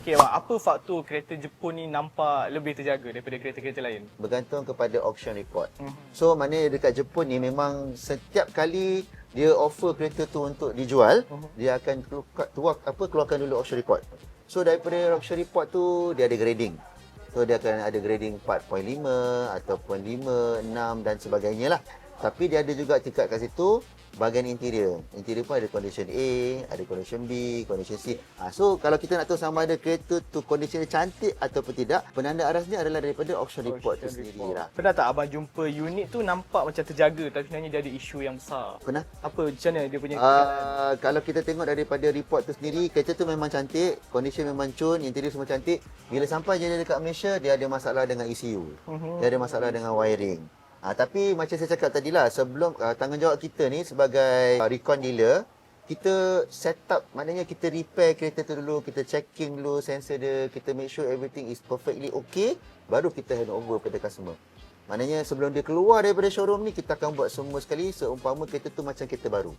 Okay, Abang, apa faktor kereta Jepun ni nampak lebih terjaga daripada kereta-kereta lain? Bergantung kepada auction report. So maknanya dekat Jepun ni memang setiap kali dia offer kereta tu untuk dijual, dia akan keluarkan dulu auction report. So daripada auction report tu dia ada grading. So dia akan ada grading 4.5 ataupun 5, 6 dan sebagainya lah. Tapi dia ada juga tingkat kat situ bahagian interior. Interior pun ada condition A, ada condition B, condition C. So kalau kita nak tahu sama ada kereta tu condition dia cantik ataupun tidak, penanda aras ni adalah daripada auction report tu sendiri lah. Pernah tak abang jumpa unit tu nampak macam terjaga tapi sebenarnya dia ada isu yang besar? Pernah? Apa macam mana dia punya Kalau kita tengok daripada report tu sendiri, kereta tu memang cantik, condition memang cun, interior semua cantik. Bila sampai je dia dekat Malaysia, dia ada masalah dengan ECU. Dia ada masalah dengan wiring. Tapi macam saya cakap tadilah, sebelum tanggungjawab kita ni sebagai recon dealer, kita set up, maknanya kita repair kereta tu dulu, kita checking dulu sensor dia, kita make sure everything is perfectly okay, baru kita hand over pada customer. Maknanya sebelum dia keluar daripada showroom ni, kita akan buat semua sekali seumpama kereta tu macam kereta baru.